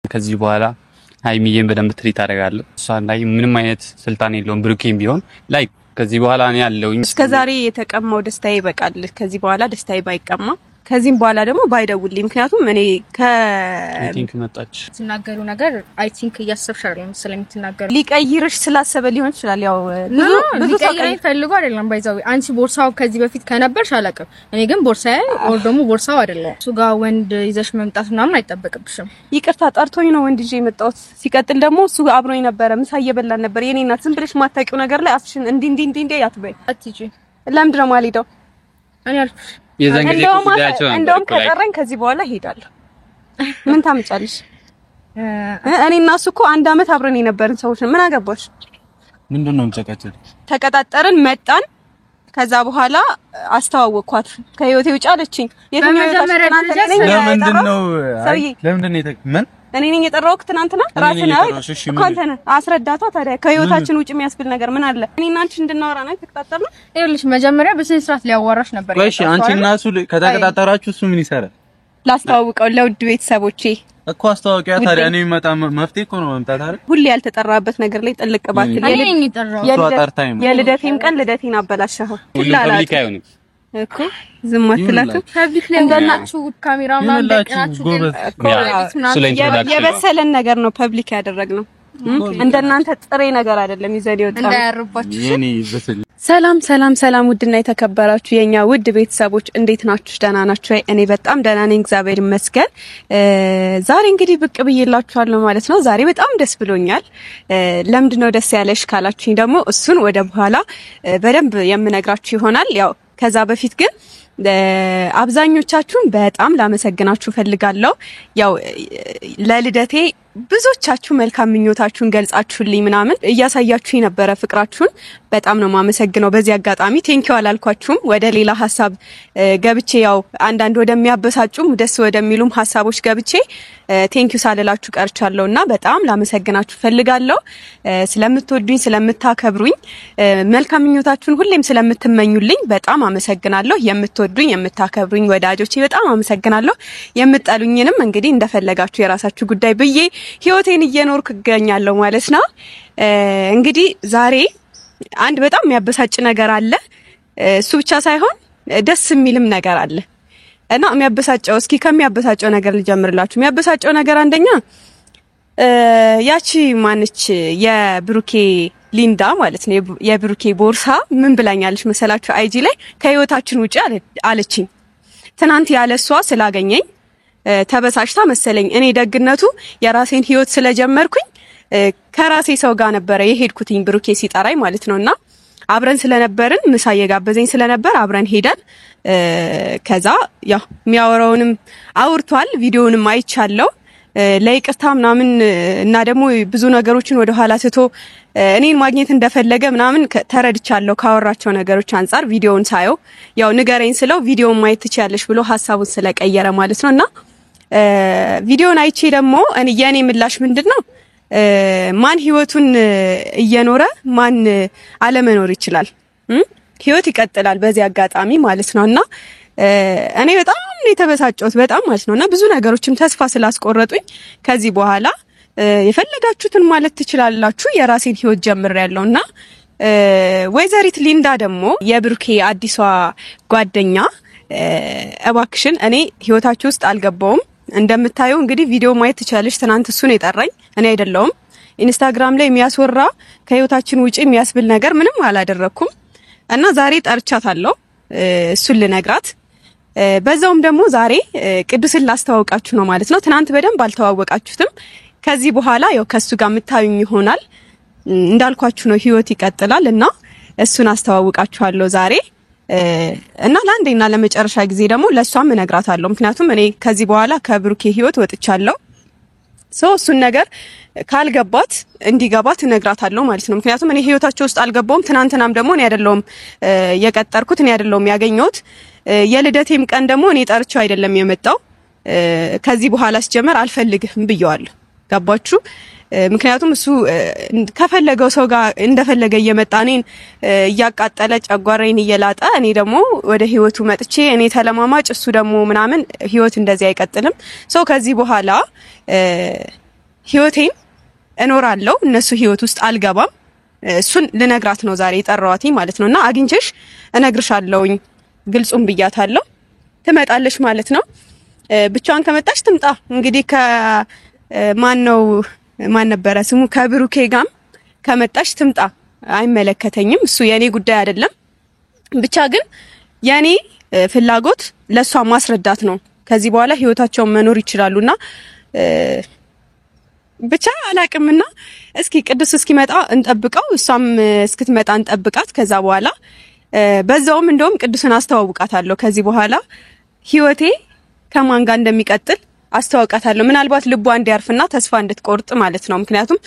ከዚህ በኋላ ሃይሚዬን በደንብ ትሪት አደርጋለሁ። እሷን ላይ ምንም አይነት ስልጣን የለውም ብሩኬም ቢሆን ላይ ከዚህ በኋላ እኔ ያለውኝ እስከዛሬ የተቀማው ደስታዬ ይበቃል። ከዚህ በኋላ ደስታዬ ባይቀማ ከዚህም በኋላ ደግሞ ባይደውልኝ ምክንያቱም እኔ ቲንክ መጣች ትናገሩ ነገር አይ ቲንክ እያሰብሽ አይደለም ስለምትናገሩ ሊቀይርሽ ስላሰበ ሊሆን ይችላል። ያው ብዙ ሰው ፈልጎ አይደለም ባይዛው አንቺ ቦርሳው ከዚህ በፊት ከነበርሽ አላውቅም። እኔ ግን ቦርሳዬ ኦር ደግሞ ቦርሳው አይደለም እሱ ጋር ወንድ ይዘሽ መምጣት ምናምን አይጠበቅብሽም። ይቅርታ ጠርቶኝ ነው ወንድ ይዤ የመጣሁት። ሲቀጥል ደግሞ እሱ አብሮኝ ነበረ፣ ምሳ እየበላን ነበር። የኔ እናት ዝም ብለሽ ማታውቂው ነገር ላይ አፍሽን እንዲ ያትበይ አትጂ። ለምንድን ነው የማልሄደው? እኔ አልኩሽ እንደውም ከቀረኝ ከዚህ በኋላ ሄዳለሁ። ምን ታመጫለሽ? እኔ እና እሱ እኮ አንድ አመት አብረን የነበርን ሰዎች ምን አገባሽ? ምንድነው የምጨቃጨል? ተቀጣጠርን፣ መጣን። ከዛ በኋላ አስተዋወቅኳት። ከህይወቴ ውጭ አለችኝ። ለምንድነው ምን እኔ ነኝ የጠራሁት ትናንትና? ራስና ኮንተነ አስረዳታ። ታዲያ ከህይወታችን ውጭ የሚያስብል ነገር ምን አለ? እኔና አንቺ እንድናወራ ነው ተቀጣጣልን። ይኸውልሽ መጀመሪያ በስነ ስርዓት ሊያዋራሽ ነበር። እሺ አንቺ እና እሱ ከተቀጣጠራችሁ እሱ ምን ይሰራል? ላስተዋውቀው ለውድ ቤተሰቦቼ እኮ አስተዋውቂያ። ታዲያ እኔ መጣ መፍትሄ እኮ ነው መምጣት አይደል? ሁሌ ያልተጠራበት ነገር ላይ ጥልቅ ባትል የልደቴም ቀን ልደቴን አበላሽኸው። ፐብሊክ አይሆንም እኮ ዝም አትላችሁ። ፐብሊክ ላይ እንደናችሁ ካሜራው ምናምን ደቅናችሁ የበሰለን ነገር ነው ፐብሊክ ያደረግነው። እንደናንተ ጥሬ ነገር አይደለም ይዘን ይወጣ እንዳያርባችሁ። የኔ በስል ሰላም ውድና የተከበራችሁ የኛ ውድ ቤተሰቦች እንዴት ናችሁ? ደህና ናችሁ? እኔ በጣም ደህና ነኝ፣ እግዚአብሔር ይመስገን። ዛሬ እንግዲህ ብቅ ብዬላችኋለሁ ማለት ነው። ዛሬ በጣም ደስ ብሎኛል። ለምንድነው ደስ ያለሽ ካላችሁኝ ደግሞ እሱን ወደ በኋላ በደንብ የምነግራችሁ ይሆናል። ያው ከዛ በፊት ግን አብዛኞቻችሁን በጣም ላመሰግናችሁ ፈልጋለሁ። ያው ለልደቴ ብዙዎቻችሁ መልካም ምኞታችሁን ገልጻችሁልኝ ምናምን እያሳያችሁኝ ነበረ ፍቅራችሁን። በጣም ነው ማመሰግነው። በዚህ አጋጣሚ ቴንኪው አላልኳችሁም። ወደ ሌላ ሐሳብ ገብቼ ያው አንዳንድ ወደሚያበሳጩም ደስ ወደሚሉም ሐሳቦች ገብቼ ቴንኪው ሳልላችሁ ቀርቻለሁና በጣም ላመሰግናችሁ ፈልጋለሁ። ስለምትወዱኝ ስለምታከብሩኝ መልካም ምኞታችሁን ሁሌም ስለምትመኙልኝ በጣም አመሰግናለሁ። የምትወዱኝ የምታከብሩኝ ወዳጆቼ በጣም አመሰግናለሁ። የምትጠሉኝንም እንግዲህ እንደፈለጋችሁ የራሳችሁ ጉዳይ ብዬ ህይወቴን እየኖርኩ እገኛለሁ ማለት ነው። እንግዲህ ዛሬ አንድ በጣም የሚያበሳጭ ነገር አለ። እሱ ብቻ ሳይሆን ደስ የሚልም ነገር አለ እና የሚያበሳጨው እስኪ ከሚያበሳጨው ነገር ልጀምርላችሁ። የሚያበሳጨው ነገር አንደኛ ያቺ ማነች የብሩኬ ሊንዳ ማለት ነው። የብሩኬ ቦርሳ ምን ብላኛለች መሰላችሁ? አይጂ ላይ ከህይወታችን ውጪ አለችኝ። ትናንት ያለሷ ስላገኘኝ ተበሳጭታ መሰለኝ። እኔ ደግነቱ የራሴን ህይወት ስለጀመርኩኝ ከራሴ ሰው ጋር ነበር የሄድኩትኝ ብሩኬ ሲጠራኝ ማለት ነውና አብረን ስለነበርን ምሳ የጋበዘኝ ስለነበር አብረን ሄደን ከዛ ያው የሚያወራውንም አውርቷል፣ ቪዲዮውንም አይቻለሁ። ለይቅርታ ምናምን እና ደግሞ ብዙ ነገሮችን ወደ ኋላ ትቶ እኔን ማግኘት እንደፈለገ ምናምን ተረድቻለሁ ካወራቸው ነገሮች አንፃር ቪዲዮውን ሳየው። ያው ንገረኝ ስለው ቪዲዮውን ማየት ትችያለሽ ብሎ ሐሳቡን ስለቀየረ ማለት ነውና ቪዲዮውን አይቼ ደግሞ የኔ ምላሽ ምንድነው? ማን ህይወቱን እየኖረ ማን አለመኖር ይችላል? ህይወት ይቀጥላል በዚህ አጋጣሚ ማለት ነውና እኔ በጣም የተበሳጨሁት በጣም ማለት ነውና ብዙ ነገሮችም ተስፋ ስላስቆረጡኝ ከዚህ በኋላ የፈለጋችሁትን ማለት ትችላላችሁ፣ የራሴን ህይወት ጀምሬያለሁና ወይዘሪት ሊንዳ ደግሞ የብሩኬ አዲሷ ጓደኛ እባክሽን እኔ ህይወታችሁ ውስጥ አልገባውም። እንደምታዩ እንግዲህ ቪዲዮ ማየት ትችላለሽ። ትናንት እሱ ነው የጠራኝ፣ እኔ አይደለሁም። ኢንስታግራም ላይ የሚያስወራ ከህይወታችን ውጪ የሚያስብል ነገር ምንም አላደረኩም እና ዛሬ ጠርቻታለሁ እሱን ልነግራት። በዛውም ደግሞ ዛሬ ቅዱስን ላስተዋውቃችሁ ነው ማለት ነው። ትናንት በደንብ አልተዋወቃችሁትም። ከዚህ በኋላ ያው ከሱ ጋር የምታዩኝ ይሆናል። እንዳልኳችሁ ነው ህይወት ይቀጥላል እና እሱን አስተዋውቃችኋለሁ ዛሬ እና ለአንዴና ለመጨረሻ ጊዜ ደግሞ ለሷም እነግራታለሁ። ምክንያቱም እኔ ከዚህ በኋላ ከብሩኬ ህይወት ወጥቻለሁ። እሱን ነገር ካልገባት እንዲገባት እነግራታለሁ ማለት ነው። ምክንያቱም እኔ ህይወታቸው ውስጥ አልገባውም። ትናንትናም ደግሞ እኔ አይደለሁም የቀጠርኩት፣ እኔ አይደለሁም ያገኘሁት። የልደቴም ቀን ደግሞ እኔ ጠርቼው አይደለም የመጣው። ከዚህ በኋላ ሲጀመር አልፈልግም ብየዋለሁ። ገባችሁ? ምክንያቱም እሱ ከፈለገው ሰው ጋር እንደፈለገ እየመጣ እኔን እያቃጠለ ጨጓራዬን እየላጠ እኔ ደግሞ ወደ ህይወቱ መጥቼ እኔ ተለማማጭ እሱ ደግሞ ምናምን ህይወት እንደዚህ አይቀጥልም። ከዚህ በኋላ ህይወቴን እኖራለሁ እነሱ ህይወት ውስጥ አልገባም እሱን ልነግራት ነው ዛሬ የጠራዋት ማለት ነውና አግኝቼሽ እነግርሻለሁኝ ግልጹን ብያታለሁ ትመጣለሽ ማለት ነው ብቻዋን ከመጣሽ ትምጣ እንግዲህ ማን ነበረ ስሙ ከብሩኬ ጋም ከመጣሽ ትምጣ አይመለከተኝም እሱ የኔ ጉዳይ አይደለም ብቻ ግን የኔ ፍላጎት ለሷ ማስረዳት ነው ከዚህ በኋላ ህይወታቸውን መኖር ይችላሉና ብቻ አላቅምና እስኪ ቅዱስ እስኪመጣ እንጠብቀው እሷም እስክትመጣ እንጠብቃት ከዛ በኋላ በዛውም እንደውም ቅዱስን አስተዋውቃታለሁ ከዚህ በኋላ ህይወቴ ከማን ጋር እንደሚቀጥል አስተዋውቃታለሁ ምናልባት ልቧ እንዲያርፍና ተስፋ እንድትቆርጥ ማለት ነው ምክንያቱም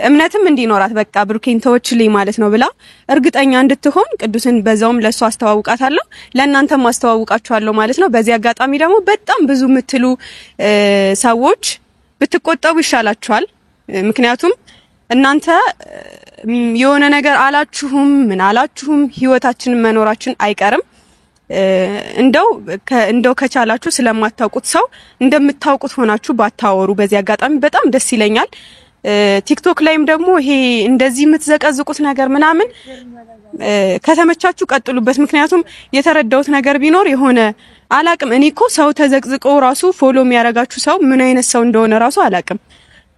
እምነትም እንዲኖራት በቃ ብሩኬን ተወችልኝ ማለት ነው ብላ እርግጠኛ እንድትሆን ቅዱስን በዛውም ለሷ አስተዋውቃታለሁ ለእናንተም አስተዋውቃችኋለሁ ማለት ነው በዚህ አጋጣሚ ደግሞ በጣም ብዙ ምትሉ ሰዎች ብትቆጠቡ ይሻላችኋል ምክንያቱም እናንተ የሆነ ነገር አላችሁም ህይወታችንን መኖራችን አይቀርም እንደው ከቻላችሁ ስለማታውቁት ሰው እንደምታውቁት ሆናችሁ ባታወሩ በዚህ አጋጣሚ በጣም ደስ ይለኛል ቲክቶክ ላይም ደግሞ ይሄ እንደዚህ የምትዘቀዝቁት ነገር ምናምን ከተመቻችሁ ቀጥሉበት ምክንያቱም የተረዳውት ነገር ቢኖር የሆነ አላቅም እኔ እኮ ሰው ተዘቅዝቆ ራሱ ፎሎ የሚያረጋችሁ ሰው ምን አይነት ሰው እንደሆነ ራሱ አላቅም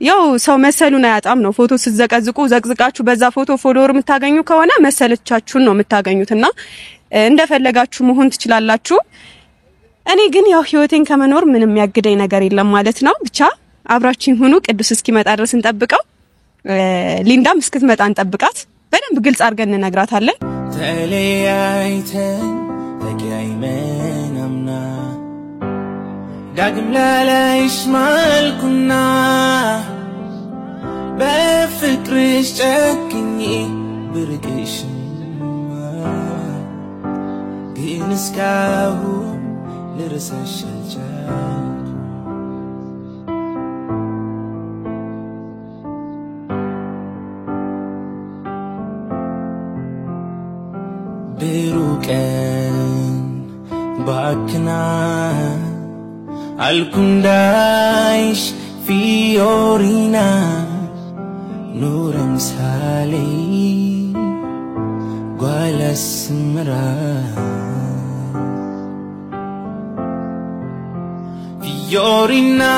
ያው ሰው መሰሉን አያጣም ነው ፎቶ ሲዘቀዝቁ ዘቅዝቃችሁ በዛ ፎቶ ፎሎወር የምታገኙ ከሆነ መሰለቻችሁን ነው የምታገኙትና እንደፈለጋችሁ መሆን ትችላላችሁ እኔ ግን ያው ህይወቴን ከመኖር ምንም ያግደኝ ነገር የለም ማለት ነው ብቻ አብራችሁን ሁኑ ቅዱስ እስኪመጣ ድረስ እንጠብቀው ሊንዳም እስክትመጣ እንጠብቃት በደንብ ግልጽ አድርገን እንነግራታለን ተለያይተን ተቀያይመናምና ዳግም ላላይሽ ማልኩና በፍቅርሽ ጨክኜ ብርቅሽ ግን እስካሁን ልረሳሽ አልቻልኩም ብሩህ ቀን ባክና አልኩንዳይሽ ፊዮሪና ኑረም ሳሌ ጓላስምራ Fiorina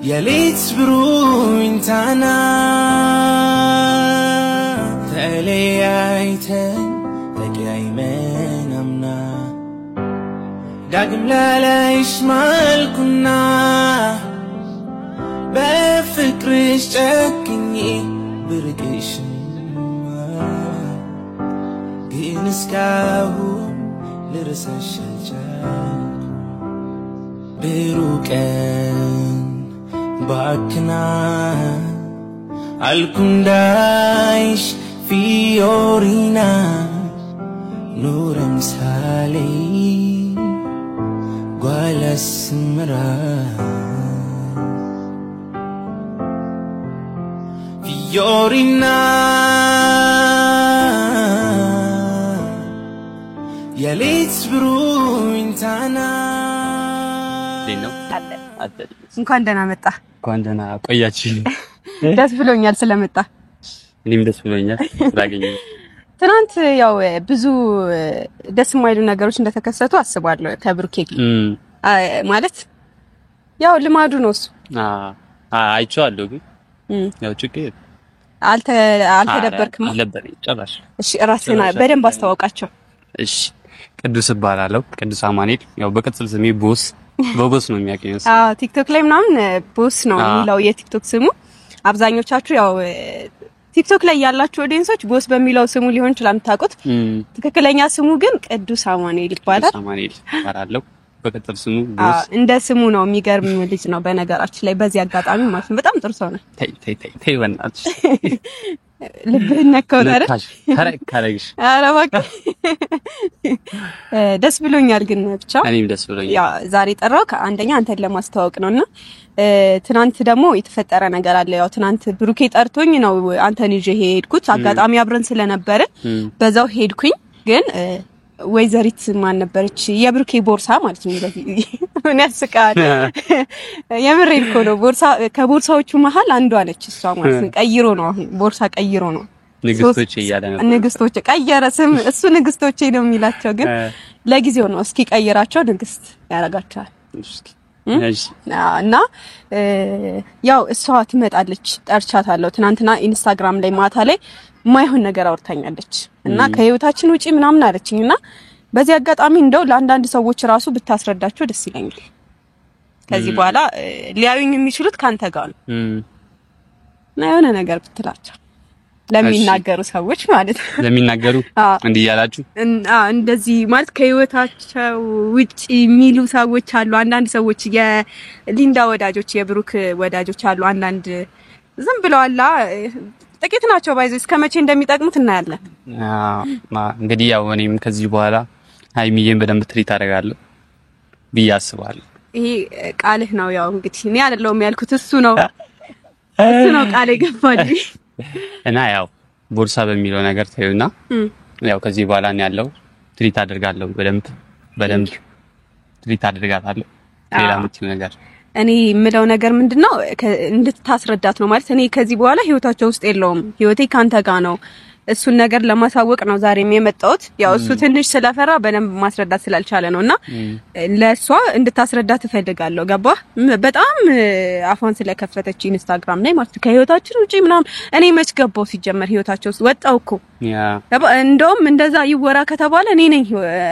Yalitz bruintana Teleaiten Tegaimenamna Dagim lalaish malkuna Befikrish chakini Birgishma Giniskahu ልረሳሽ አልቻልኩም ብሩህ ቀን ባክና አልኩንዳይሽ ፊዮሪና ኑረም ሳሌ ጓላስምራ ፊዮሪና የሌት ብሩኝታና ዲኖ እንኳን ደህና መጣ እንኳን ደህና ቆያችሁ ደስ ብሎኛል ስለመጣ እኔም ደስ ብሎኛል ስላገኘሁ ትናንት ያው ብዙ ደስ የማይሉ ነገሮች እንደተከሰቱ አስባለሁ ከብሩኬ ማለት ያው ልማዱ ነው እሱ አይቼዋለሁ ግን ያው ችግር አልተደበርክም አልነበረኝ ጭራሽ እሺ ራስህን በደንብ አስተዋውቃቸው እሺ ቅዱስ እባላለሁ ቅዱስ አማኑኤል ያው በቅጽል ስሜ ቦስ ነው የሚያቀኘው ቲክቶክ ላይ ምናምን ቦስ ነው የሚለው የቲክቶክ ስሙ አብዛኞቻችሁ ያው ቲክቶክ ላይ ያላችሁ ኦዲየንሶች ቦስ በሚለው ስሙ ሊሆን ይችላል የምታውቁት ትክክለኛ ስሙ ግን ቅዱስ አማኑኤል ይባላል ቅዱስ አማኑኤል እባላለሁ በቅጽል ስሙ ቦስ እንደ ስሙ ነው የሚገርም ልጅ ነው በነገራችን ላይ በዚህ አጋጣሚ ማለት ነው በጣም ጥሩ ሰው ነው ተይ በእናትሽ ልብህን ነካው ታረ ተረካለሽ ኧረ እባክህ ደስ ብሎኛል ግን ብቻ እኔም ደስ ብሎኛል ያ ዛሬ ጠራው ከአንደኛ አንተን ለማስተዋወቅ ነውና ትናንት ደግሞ የተፈጠረ ነገር አለ ያው ትናንት ብሩኬ ጠርቶኝ ነው አንተን ይዤ ሄድኩት አጋጣሚ አብረን ስለነበረ በዛው ሄድኩኝ ግን ወይዘሪት ማን ነበረች የብሩኬ ቦርሳ ማለት ነው እንደዚህ ምን ያስቃል የምሬን እኮ ነው ቦርሳ ከቦርሳዎቹ መሃል አንዷ ነች እሷ ማለት ነው ቀይሮ ነው አሁን ቦርሳ ቀይሮ ነው ንግስቶቼ እያለ ነበር ንግስቶቼ ቀየረ ስም እሱ ንግስቶቼ ነው የሚላቸው ግን ለጊዜው ነው እስኪ ቀይራቸው ንግስት ያረጋቸዋል እስኪ እና ያው እሷ ትመጣለች ጠርቻታለሁ ትናንትና ኢንስታግራም ላይ ማታ ላይ ማይሆን ነገር አውርታኛለች እና ከህይወታችን ውጪ ምናምን አለችኝና በዚህ አጋጣሚ እንደው ለአንዳንድ ሰዎች ራሱ ብታስረዳቸው ደስ ይለኛል ከዚህ በኋላ ሊያዩኝ የሚችሉት ካንተ ጋር ነው እና የሆነ ነገር ብትላቸው ለሚናገሩ ሰዎች ማለት ነው ለሚናገሩ እንዲህ ያላችሁ እንደዚህ ማለት ከህይወታቸው ውጪ የሚሉ ሰዎች አሉ አንዳንድ ሰዎች የሊንዳ ወዳጆች የብሩክ ወዳጆች አሉ አንዳንድ ዝም ብለዋላ ጥቂት ናቸው ባይዘው እስከመቼ እንደሚጠቅሙት እናያለን እንግዲህ ያው እኔም ከዚህ በኋላ ሃይሚዬን በደንብ ትሪት አደርጋለሁ ብያስባለሁ ይሄ ቃልህ ነው ያው እንግዲህ እኔ አይደለሁም ያልኩት እሱ ነው ቃል የገባልኝ እና ያው ቦርሳ በሚለው ነገር ታዩና ያው ከዚህ በኋላ ነው ያለው ትሪት አደርጋለሁ በደንብ ትሪት አደርጋታለሁ ሌላ ምትል ነገር እኔ የምለው ነገር ምንድነው እንድታስረዳት ነው ማለት እኔ ከዚህ በኋላ ህይወታቸው ውስጥ የለውም ህይወቴ ካንተ ጋር ነው እሱን ነገር ለማሳወቅ ነው ዛሬም የመጣሁት ያው እሱ ትንሽ ስለፈራ በደንብ ማስረዳት ስላልቻለ ነውና ለሷ እንድታስረዳት እፈልጋለሁ ገባህ በጣም አፋን ስለከፈተች ኢንስታግራም ላይ ማለት ከህይወታችን ውጪ ምናምን እኔ መች ገባው ሲጀመር ህይወታቸው ውስጥ ወጣው እኮ እንደውም እንደዛ ይወራ ከተባለ እኔ ነኝ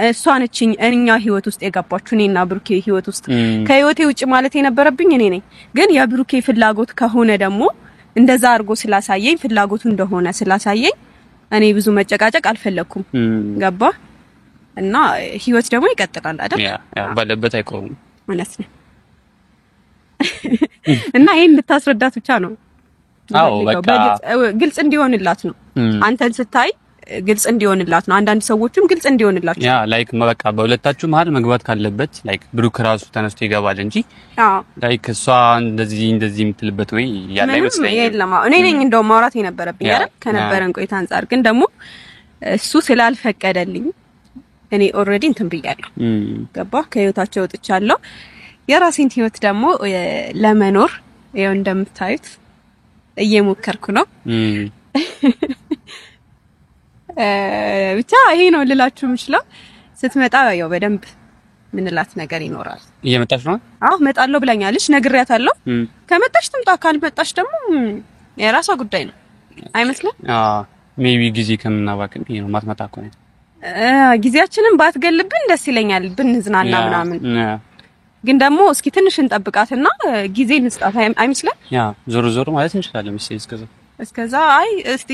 እሷ ነችኝ እኛ ህይወት ውስጥ የገባችሁ እኔና ብሩኬ ህይወት ውስጥ ከህይወቴ ውጪ ማለት የነበረብኝ እኔ ነኝ ግን የብሩኬ ፍላጎት ከሆነ ደግሞ እንደዛ አድርጎ ስላሳየኝ ፍላጎቱ እንደሆነ ስላሳየኝ እኔ ብዙ መጨቃጨቅ አልፈለኩም ገባ እና ህይወት ደግሞ ይቀጥላል አይደል ያ ባለበት አይቆምም ማለት ነው እና ይሄን ልታስረዳት ብቻ ነው አዎ በቃ ግልጽ እንዲሆንላት ነው አንተን ስታይ ግልጽ እንዲሆንላት ነው አንዳንድ ሰዎችም ግልጽ እንዲሆንላችሁ ያ ላይክ በቃ በሁለታችሁ መሃል መግባት ካለበት ላይክ ብሩክ ራሱ ተነስቶ ይገባል እንጂ ላይክ እሷ እንደዚህ የምትልበት ወይ ያለ አይመስለኝም የለም እኔ ነኝ እንደው ማውራት የነበረብኝ አይደል ከነበረን ቆይታ አንፃር ግን ደግሞ እሱ ስላልፈቀደልኝ እኔ ኦሬዲ እንትን ብያለሁ ገባ ከህይወታቸው ወጥቻለሁ የራሴን ህይወት ደግሞ ለመኖር ይኸው እንደምታዩት እየሞከርኩ ነው ብቻ ይሄ ነው ልላችሁ ምችለው ስትመጣ ያው በደንብ ምንላት ነገር ይኖራል እየመጣች ነው አዎ መጣለው ብላኛለች ነግሬያታለሁ ከመጣሽ ትምጣ ካልመጣሽ ደግሞ የራሷ ጉዳይ ነው አይመስልም ሜቢ ጊዜ ከምናባክን ይሄ ነው ማትመጣ እኮ ነው ጊዜያችንን ባትገልብን ደስ ይለኛል ብንዝናና ምናምን ግን ደግሞ እስኪ ትንሽ እንጠብቃትና ጊዜ እንስጣት አይመስልም ያ ዞር ማለት እንችላለን እስከዛ አይ እስቲ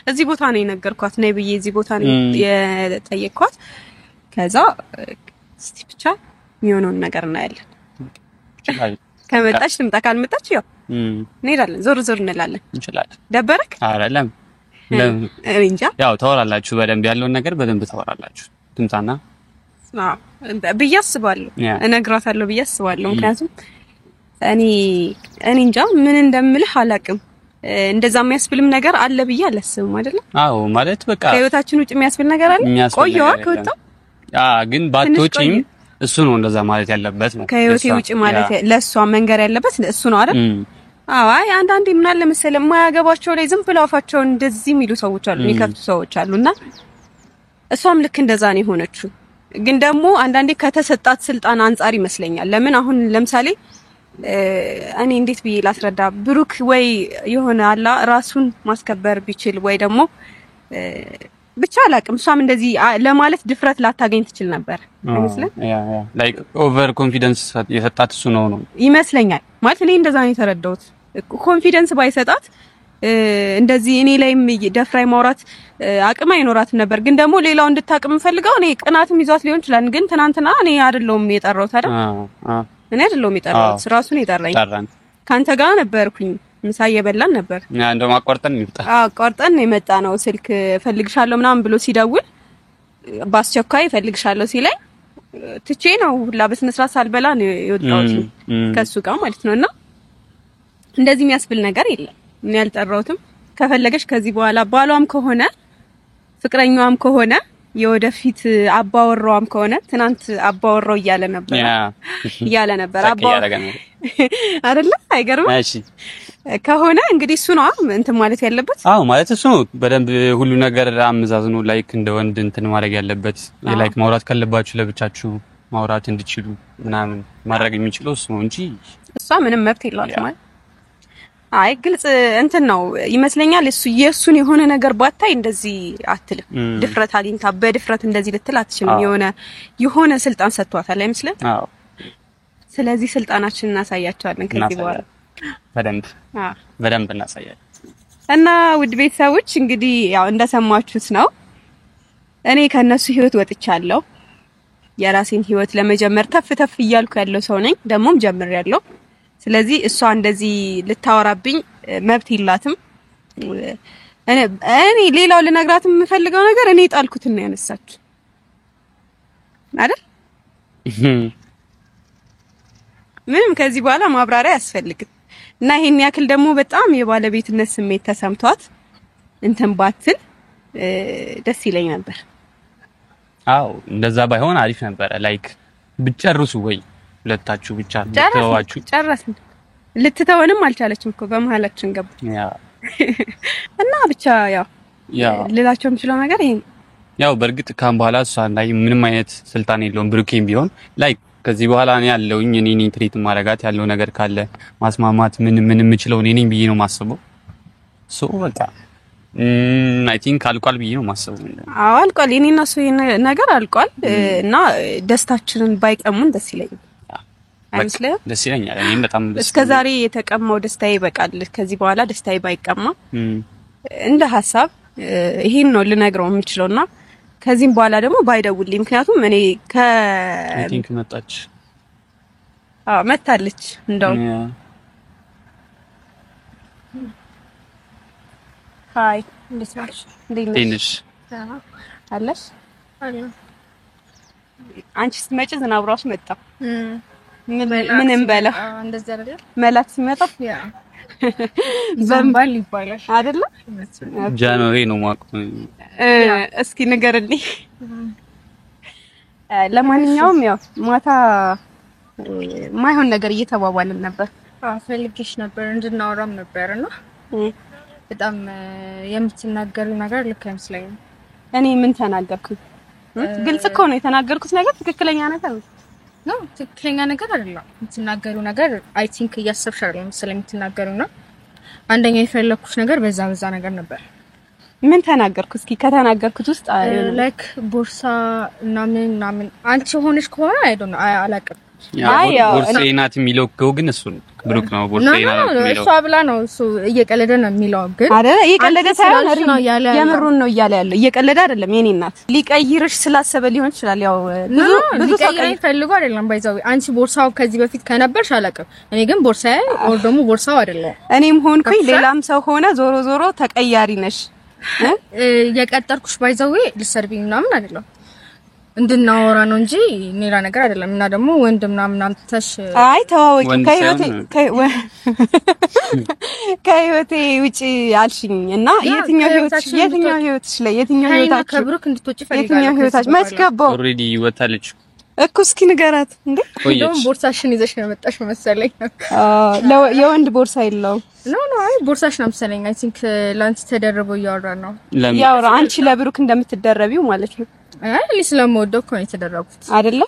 እዚህ ቦታ ነው የነገርኳት ነይ ብዬ እዚህ ቦታ ነው የጠየቅኳት ከዛ እስቲ ብቻ የሚሆነውን ነገር እናያለን ከመጣች ትምጣ ካልመጣች ያው እንሄዳለን ዞር እንላለን እንችላለን ደበረክ አይደለም እንጃ ያው ታወራላችሁ በደንብ ያለውን ነገር በደንብ ታወራላችሁ ትምጣና ብዬ አስባለሁ እነግራታለሁ ብዬ አስባለሁ ምክንያቱም እኔ እንጃ ምን እንደምልህ አላቅም እንደዛ የሚያስብልም ነገር አለ ብዬ አላስብም አይደል አዎ ማለት በቃ ከህይወታችን ውጭ የሚያስብል ነገር አለ ቆየዋ ከወጣው ግን ባትወጪም እሱ ነው እንደዛ ማለት ያለበት ነው ከህይወቴ ውጭ ማለት ለሷ መንገር ያለበት እሱ ነው አይደል አይ አንዳንዴ ምን አለ መሰለ የማያገባቸው ላይ ዝም ብለው አፋቸው እንደዚህ የሚሉ ሰዎች አሉ የሚከፍቱ ሰዎች አሉና እሷም ልክ እንደዛ ነው የሆነችው ግን ደግሞ አንዳንዴ ከተሰጣት ስልጣን አንፃር ይመስለኛል ለምን አሁን ለምሳሌ እኔ እንዴት ብዬ ላስረዳ ብሩክ ወይ የሆነ አላ ራሱን ማስከበር ቢችል ወይ ደግሞ ብቻ አላቅም እሷም እንደዚህ ለማለት ድፍረት ላታገኝ ትችል ነበር አይመስልም ያ ላይክ ኦቨር ኮንፊደንስ የሰጣት እሱ ነው ይመስለኛል ማለት እኔ እንደዛ ነው የተረዳሁት ኮንፊደንስ ባይሰጣት እንደዚህ እኔ ላይም ደፍራይ ማውራት አቅም አይኖራትም ነበር ግን ደግሞ ሌላው እንድታቅም ፈልገው እኔ ቅናትም ይዟት ሊሆን ይችላል ግን ትናንትና እኔ አይደለም የጠራሁት አይደል እኔ አይደለም የጠራሁት ራሱን የጠራኝ ካንተ ጋር ነበርኩኝ ምሳ እየበላን ነበር እንደው ማቋርጠን ይምጣ አቋርጠን የመጣ ነው ስልክ ፈልግሻለሁ ምናምን ብሎ ሲደውል ባስቸኳይ ፈልግሻለሁ ሲለኝ ትቼ ነው ሁላ በስነ ስርዓት ሳልበላ ነው የወጣሁት ከሱ ጋር ማለት ነውና እንደዚህ የሚያስብል ነገር የለም እኔ ያልጠራሁትም ከፈለገሽ ከዚህ በኋላ ባሏም ከሆነ ፍቅረኛዋም ከሆነ የወደፊት አባወራውም ከሆነ ትናንት አባወራው እያለ ነበር አይደለ? አይገርም? እሺ ከሆነ እንግዲህ እሱ ነው እንትን ማለት ያለበት። አዎ ማለት እሱ ነው በደንብ ሁሉ ነገር አመዛዝኖ ላይክ እንደ ወንድ እንትን ማድረግ ያለበት። ላይክ ማውራት ካለባችሁ ለብቻችሁ ማውራት እንድትችሉ ምናምን ማድረግ የሚችለው እሱ ነው እንጂ እሷ ምንም መብት የላትም ማለት። አይ ግልጽ እንትን ነው ይመስለኛል። እሱ የሱን የሆነ ነገር ባታይ እንደዚህ አትልም። ድፍረት አግኝታ በድፍረት እንደዚህ ልትል አትችልም። የሆነ ስልጣን ሰጥቷታል አይመስልም? አዎ። ስለዚህ ስልጣናችንን እናሳያቸዋለን ከዚህ በኋላ በደንብ እናሳያለን። እና ውድ ቤተሰቦች እንግዲህ ያው እንደሰማችሁት ነው። እኔ ከነሱ ህይወት ወጥቻለሁ። የራሴን ህይወት ለመጀመር ተፍ እያልኩ ያለው ሰው ነኝ። ደሞም ጀምሬያለሁ። ስለዚህ እሷ እንደዚህ ልታወራብኝ መብት የላትም። እኔ ሌላው ልነግራት የምፈልገው ነገር እኔ ጣልኩት ነው ያነሳችሁ አይደል? ምንም ከዚህ በኋላ ማብራሪያ አያስፈልግም። እና ይሄን ያክል ደግሞ በጣም የባለቤትነት ስሜት ተሰምቷት እንትን ባትል ደስ ይለኝ ነበር። አው እንደዛ ባይሆን አሪፍ ነበር። ላይክ ብቻርሱ ወይ ሁለታችሁ ብቻ ተዋዋችሁ ጨረስን። ልትተወንም አልቻለችም እኮ በመሃላችን ገባ። እና ብቻ ያው ልላቸው የምችለው ነገር ይሄ ያው በርግጥ ካም በኋላ እሷ ላይ ምንም አይነት ስልጣን የለውም። ብሩኬም ቢሆን ላይክ ከዚህ በኋላ እኔ ያለውኝ እኔ ነኝ ትሪት ማረጋት ያለው ነገር ካለ ማስማማት ምን የምችለው እኔ ነኝ ብዬ ነው ማስበው። ሶ በቃ አይ ቲንክ አልቋል ብዬ ነው ማስበው። አዎ አልቋል። የኔና እሱ ነገር አልቋል። እና ደስታችንን ባይቀሙን ደስ ይለኛል። አይመስልም? ደስ ይለኛል። እኔም በጣም ደስ እስከዛሬ የተቀማው ደስታዬ ይበቃል። ከዚህ በኋላ ደስታዬ ባይቀማ እንደ ሐሳብ ይሄን ነው ልነግረው የምችለውና ከዚህም በኋላ ደግሞ ባይደውልኝ። ምክንያቱም እኔ አይ ቲንክ መጣች። መታለች እንደው ሃይ እንዴት ነሽ? አለሽ? አንቺ ስትመጪ ዝናብ ራሱ መጣ። ምን እንበላ እንደዛ አይደል? መላት ሲመጣ ዘንባል ይባላል አይደለ? ጃንዋሪ ነው ማቁ። እስኪ ንገርልኝ። ለማንኛውም ያው ማታ ማይሆን ነገር እየተባባልን ነበር። ፈልጌሽ ነበር እንድናወራም ነበርና በጣም የምትናገሪው ነገር ልክ አይመስለኝም። እኔ ምን ተናገርኩኝ? ግልጽ እኮ ነው የተናገርኩት ነገር ትክክለኛ ነገር ነው። ትክክለኛ ነገር አይደለም የምትናገሪው ነገር። አይ ቲንክ እያሰብሽ አይደለም ስለምትናገሪው ነው። አንደኛ የፈለኩት ነገር በዛ ነገር ነበር። ምን ተናገርኩ? እስኪ ከተናገርኩት ውስጥ ላይክ ቦርሳ እና ምን አንቺ ሆነሽ ከሆነ አይ ዶንት ኖ አላውቅም። ቦርሳዬ ናት የሚለው ግን እሱ ብሩክ ነው። ቦርሳዬ ናት የሚለው እሷ ብላ ነው። እሱ እየቀለደ ነው የሚለው ግን አይደለ? እየቀለደ ሳይሆን የምሩን ነው እያለ ያለው። እየቀለደ አይደለም። የኔ እናት ሊቀይርሽ ስላሰበ ሊሆን ይችላል። ያው ብዙ ሊቀይረኝ ፈልጎ አይደለም። ባይዛው አንቺ ቦርሳው ከዚህ በፊት ከነበርሽ አላውቅም። እኔ ግን ቦርሳዬ ኦር ደግሞ ቦርሳው አይደለም። እኔም ሆንኩኝ ሌላም ሰው ሆነ ዞሮ ተቀያሪ ነሽ። የቀጠርኩሽ ባይዛው ልሰርቢኝ ምናምን አይደለም እንድናወራ ነው እንጂ ሌላ ነገር አይደለም። እና ደግሞ ወንድምና ምናምን ተሽ አይ ተዋወቂ ከህይወቴ ውጪ አልሽኝ። እና የትኛው ህይወትሽ ላይ የትኛው ህይወታችሁ ከብሩክ እንድትወጪ ፈልጋለሁ። የትኛው ህይወታችሁ መስከባው ኦሬዲ ወጣለች እኮ። እስኪ ንገራት እንዴ። እንደውም ቦርሳሽን ይዘሽ ነው መጣሽ መሰለኝ። የወንድ ቦርሳ የለውም። ኖ አይ ቦርሳሽ ነው መሰለኝ። አይ ቲንክ ላንቺ ተደረበው ያወራ ነው ያወራ አንቺ ለብሩክ እንደምትደረቢው ማለት ነው። እኔ ስለምወደው እኮ ነው የተደረጉት አይደለ?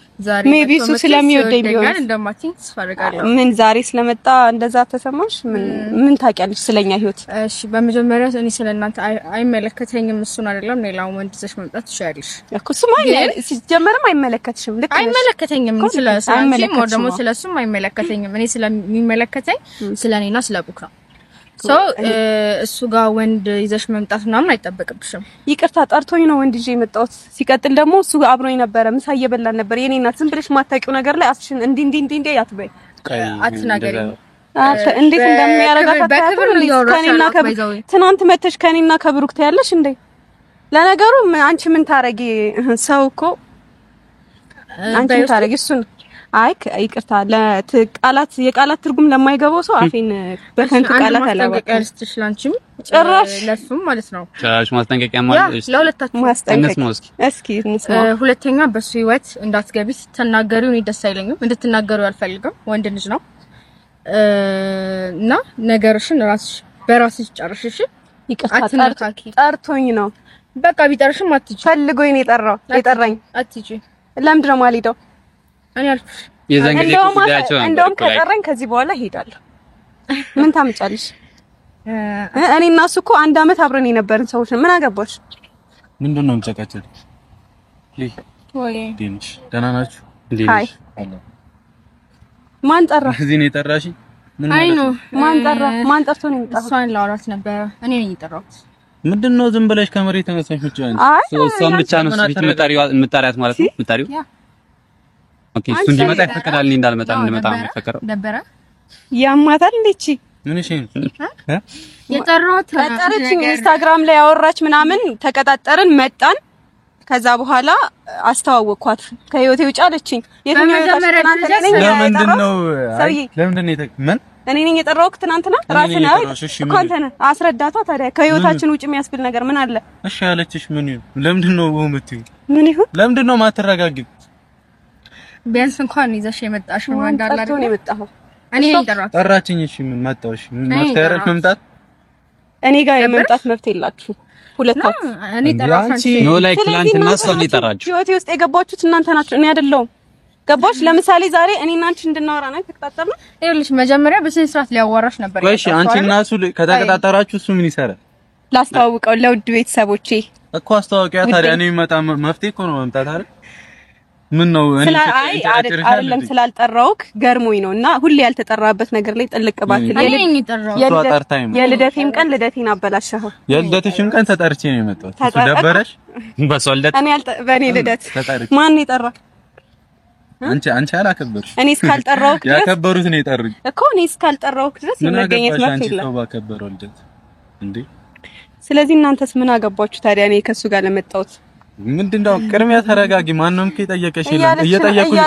ሜቢ እሱ ስለሚወደኝ ቢሆን እንደማቲንግ ተስፋርጋለሁ። ምን ዛሬ ስለመጣ እንደዛ ተሰማሽ? ምን ታውቂያለሽ ስለኛ ህይወት? እሺ በመጀመሪያ እኔ ስለናንተ አይመለከተኝም። እሱን አይደለም ሌላው ወንድ ይዘሽ መምጣት ትችያለሽ እኮ። እሱማ ሲጀመርም አይመለከትሽም። ልክ አይመለከተኝም። ስለዚህ ሞር ደግሞ ስለሱም አይመለከተኝም። እኔ ስለሚመለከተኝ ስለኔና ስለቡክ ነው። እሱ ጋር ወንድ ይዘሽ መምጣት ምናምን አይጠበቅብሽም። ይቅርታ ጠርቶኝ ነው ወንድ ይዤ የመጣሁት። ሲቀጥል ደግሞ እሱ አብሮኝ ነበረ፣ ምሳ እየበላን ነበር። የኔ እናት ዝም ብለሽ ማታውቂው ነገር ላይ አትሽን እንዲ አትበይ፣ አትናገሪ። እንዴት እንደሚያረጋት በክብር ከኔና ትናንት መተሽ ከኔና ከብሩክ ታያለሽ እንዴ? ለነገሩ አንቺ ምን ታረጊ? ሰው እኮ አንቺ ምን ታረጊ? እሱን አይ ይቅርታ ለቃላት የቃላት ትርጉም ለማይገባው ሰው አፌን በከንቱ ቃላት አላባክም። ለአንቺም ጭራሽ ለሱም ማለት ነው። ጭራሽ ማስጠንቀቂያ ማለት ለሁለታችሁ ማስጠንቀቂያ። እስኪ እንስማ። ሁለተኛ በሱ ህይወት እንዳትገቢ ስትናገሪው እኔ ደስ አይለኝም። እንድትናገሪው አልፈልግም። ወንድ ልጅ ነው እና ነገርሽን በራስሽ ጨርሽሽ። ይቅርታ ጠርቶኝ ነው። በቃ ቢጠርሽም አትጂ። ፈልጎኝ ነው የጠራኝ። አትጂ። ለምንድን ነው የማልሄደው? እኔ አልኩሽ የዛን ጊዜ ጉዳያቸው ነው። እንደውም ከጠራኝ ከዚህ በኋላ ሄዳለሁ። ምን ታምጫለሽ? እኔ እና እሱ እኮ 1 አመት አብረን የነበርን ሰዎች ነን። ምን አገባሽ? ምንድነው የምጨቃጨል? ወይ ዲንሽ ደህና ናችሁ? አይ ማን ጠራ? እዚህ ነው የጠራሽ? ምን አይ ነው ማን ጠራ? ማን ጠርቶ ነው የመጣው? እሷን ላውራት ነበር። እኔ ነኝ የጠራሁት። ምንድነው ዝም ብለሽ ከመሬት ተነሳሽ? እሷን ብቻ ነው ስዊት የምታሪያት ማለት ነው የምታሪው? ኦኬ እሱ እንዲመጣ ይፈቀዳል። እንዳልመጣ እንድመጣ ነው የፈቀደው። ደበረ ያማታል እንዴ? ምን እሺ የጠራሁት ጠርችኝ። ኢንስታግራም ላይ ያወራች ምናምን ተቀጣጠርን፣ መጣን። ከዛ በኋላ አስተዋወቅኳት። ከህይወቴ ውጭ አለችኝ። የትኛው ለምንድነው ምን እኔ ነኝ የጠራሁት? ትናንትና ራስና እኮ አንተ ነህ። አስረዳቷ። ታዲያ ከህይወታችን ውጭ የሚያስብል ነገር ምን አለ? እሺ ያለችሽ ምን ይሁን? ለምንድነው የምትይው? ምን ይሁን? ለምንድነው ማትረጋጊው? ቢያንስ እንኳን ይዘሽ የመጣሽው ወንድ አለ አይደል? ነው የመጣው። እኔ ጠራሁት። ጠራችኝ። እሺ ምን መጣውሽ? ምን ማስተያረፍ መምጣት? እኔ ጋር የመምጣት መብት የላችሁ ሁለታችሁ። እኔ ጠራሁት። ኖ ላይክ ትናንትና እሷን የጠራችሁ ህይወቴ ውስጥ የገባችሁት እናንተ ናችሁ፣ እኔ አይደለሁም። ገባሽ? ለምሳሌ ዛሬ እኔና አንቺ እንድናወራ ነው የተቀጣጠርነው። ይኸውልሽ መጀመሪያ በስነ ስርዓት ሊያዋራሽ ነበር። እሺ አንቺ እና እሱ ከተቀጣጠራችሁ እሱ ምን ይሰራል? ላስተዋውቀው ለውድ ቤተሰቦቼ እኮ አስተዋውቂያ። ታዲያ እኔ መፍትሄ እኮ ነው መምጣት አይደል? ምን ነው እኔ አይደለም ስላልጠራውክ ገርሞኝ ነውና ሁሌ ያልተጠራበት ነገር ላይ ጥልቅ ባትል የልደቴም ቀን ልደቴን አበላሸኸው። የልደትሽም ቀን ተጠርቼ ነው የመጣሁት። እሱ ደበረሽ? በሷ ልደት እኔ በእኔ ልደት ማን ይጠራ? አንቺ አላከበርሽ። እኔ እስካልጠራውክ ድረስ ያከበሩት ነው የጠሩኝ እኮ። እኔ እስካልጠራውክ ድረስ የመገኘት መብት የለም። ሰው ባከበረው ልደት እንዴ። ስለዚህ እናንተስ ምን አገባችሁ ታዲያ? እኔ ከሱ ጋር ለመጣሁት ምንድነው? ቅድሚያ ተረጋጊ። ማንም ከጠየቀሽ ይላል እየጠየቁኝ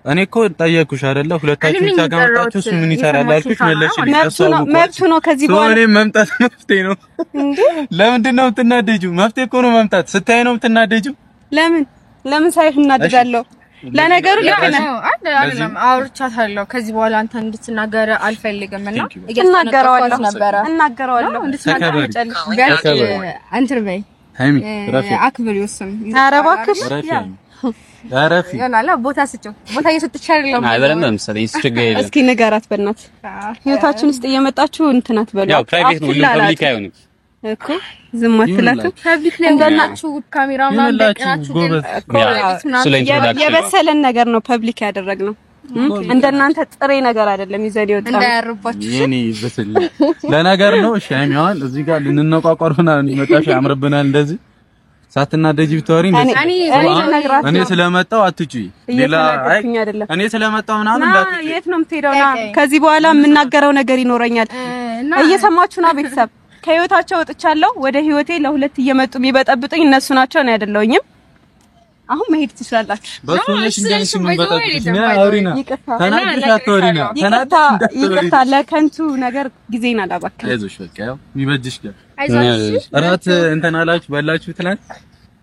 እኔ እኮ ጠየቅኩሽ አይደለ? ሁለታችሁ ተጋምጣችሁ እሱ ምን ይሰራል አልኩሽ። መለስሽልኝ። መብቱ ነው። ከዚህ በኋላ እኔ መምጣት መፍትሄ ነው እንዴ? ለምንድነው የምትናደጂው? መፍትሄ እኮ ነው መምጣት። ስታይ ነው የምትናደጂው። ለምን ሳይፍ እናደዳለሁ? ለነገሩ ለከነ አይደለም አውርቻታለሁ። ከዚህ በኋላ አንተ እንድትናገር አልፈልግምና እናገራለሁ። እንድትናገር አንተ በይ ሃይሚ ረፊ አክብሪው ስም አረባክሽ ያረፊ ያላላ ቦታ ስጭው። ቦታ እየሰጥሽ አይደለም አይበለም መሰለኝ። ችግር የለም። እስኪ ንገራት በእናትህ። ህይወታችን ውስጥ እየመጣችሁ እንትናት በሉ። ያው ፕራይቬት ነው፣ ፐብሊክ አይሆንም እኮ። ዝም አትላችሁ። ፐብሊክ ላይ እንደናችሁ ካሜራ ምናምን ደቅናችሁ የበሰለን ነገር ነው ፐብሊክ ያደረግነው። እንደናንተ ጥሬ ነገር አይደለም። ይዘን ይወጣል እንዳያርባችሁ የኔ በስል ለነገር ነው። እሺ ሃይሚዋን እዚህ ጋር ልንነቋቋርና እንመጣሽ ያምርብናል። እንደዚህ ሳትናደጂ ብትወሪ እኔ ስለመጣው አትጪ። ሌላ እኔ ስለመጣው ምናምን እንዳትጪ። የት ነው የምትሄደው? ና ከዚህ በኋላ የምናገረው ነገር ይኖረኛል። እየሰማችሁ ነው ቤተሰብ። ከህይወታቸው ወጥቻለሁ። ወደ ህይወቴ ለሁለት እየመጡ የሚበጠብጡኝ እነሱ ናቸው፣ ነው አይደለሁኝም። አሁን መሄድ ትችላላችሁ። በሱነሽ እንደዚህ ምን በጠብጥሽ ነው? አውሪና ተናድሽ አትወሪና ይቅርታ ለከንቱ ነገር ጊዜን አላባክም። አይዞሽ በቃ ያው የሚበጅሽ ጋር አይዞሽ። እራት እንትን አላችሁ በላችሁ ትላንት?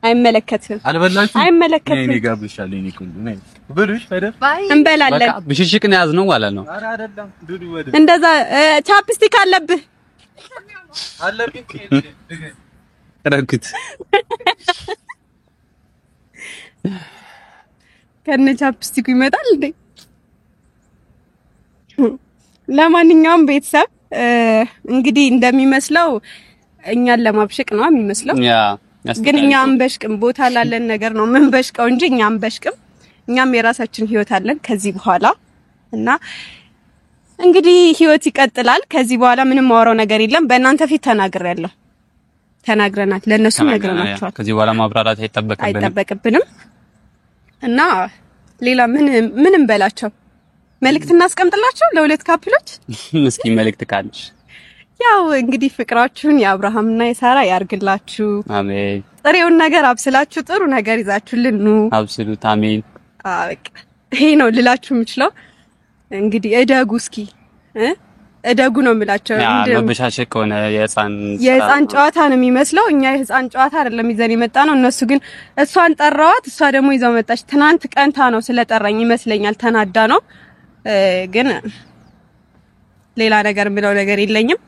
አይመለከትም። አልበላችሁ? አይመለከትም። እኔ ጋብዝሻለሁ። እኔ ኩሉ ነኝ ብሉሽ አይደል? እንበላለን። በቃ ብሽሽቅን ያዝነው ማለት ነው። ኧረ አይደለም ዱዱ ወደ እንደዛ ቻፕስቲክ አለብህ አለብኝ ረክት ከነ ቻፕስቲኩ ይመጣል እንዴ? ለማንኛውም ቤተሰብ እንግዲህ እንደሚመስለው እኛን ለማብሸቅ ነው የሚመስለው። ግን እኛ አንበሽቅም። ቦታ ላለን ነገር ነው ምን በሽቀው እንጂ እኛ አንበሽቅም። እኛም የራሳችን ህይወት አለን ከዚህ በኋላ እና እንግዲህ ህይወት ይቀጥላል። ከዚህ በኋላ ምንም ማወራው ነገር የለም። በእናንተ ፊት ተናግረናል። ለነሱ ነግረናቸዋል። ከዚህ በኋላ ማብራራት አይጠበቅብንም እና ሌላ ምንም በላቸው። መልእክት እናስቀምጥላቸው ለሁለት ካፕሎች። እስኪ መልእክት ካለሽ? ያው እንግዲህ ፍቅራችሁን የአብርሃምና የሳራ ያርግላችሁ። አሜን። ጥሬውን ነገር አብስላችሁ ጥሩ ነገር ይዛችሁልን ኑ። አብስሉት። አሜን። በቃ ይሄ ነው ልላችሁ የምችለው። እንግዲህ እደጉ እስኪ እደጉ ነው የምላቸው። መበሻሸቅ ሆነ የህፃን ጨዋታ ነው የሚመስለው። እኛ የህፃን ጨዋታ አይደለም ይዘን የመጣ ነው። እነሱ ግን እሷን ጠራዋት፣ እሷ ደግሞ ይዘው መጣች። ትናንት ቀንታ ነው ስለጠራኝ ይመስለኛል፣ ተናዳ ነው። ግን ሌላ ነገር ምለው ነገር የለኝም።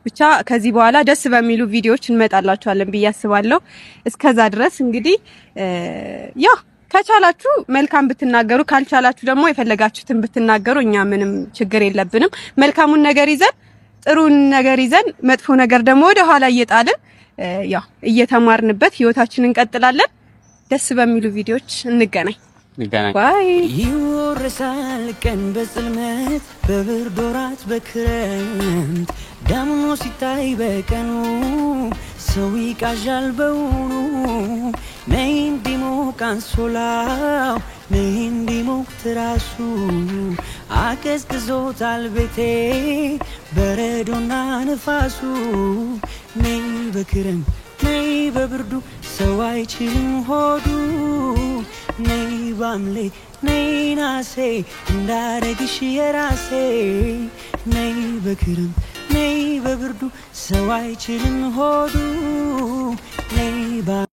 ብቻ ከዚህ በኋላ ደስ በሚሉ ቪዲዮዎች እንመጣላችኋለን ብዬ አስባለሁ። እስከዛ ድረስ እንግዲህ ያው ከቻላችሁ መልካም ብትናገሩ፣ ካልቻላችሁ ደግሞ የፈለጋችሁትን ብትናገሩ እኛ ምንም ችግር የለብንም። መልካሙን ነገር ይዘን ጥሩን ነገር ይዘን መጥፎ ነገር ደግሞ ወደ ኋላ እየጣልን ያው እየተማርንበት ህይወታችንን እንቀጥላለን። ደስ በሚሉ ቪዲዮዎች እንገናኝ። ባይ። ይወርሳል ቀን በጽልመት በብርድ ወራት በክረምት ዳምኖ ሲታይ በቀኑ ሰው ይቃዣል በውኑ ነይ እንዲሞቅ አንሶላው ነይ እንዲሞቅ ትራሱ አቀዝቅዞታል ቤቴ በረዶና ንፋሱ ነይ በክረምት ነይ በብርዱ ሰው አይችልም ሆዱ ነይ ባምሌ ነይ ናሴ እንዳረግሽ የራሴ ነይ በክረምት ነይ በብርዱ ሰው አይችልም ሆዱ ነይ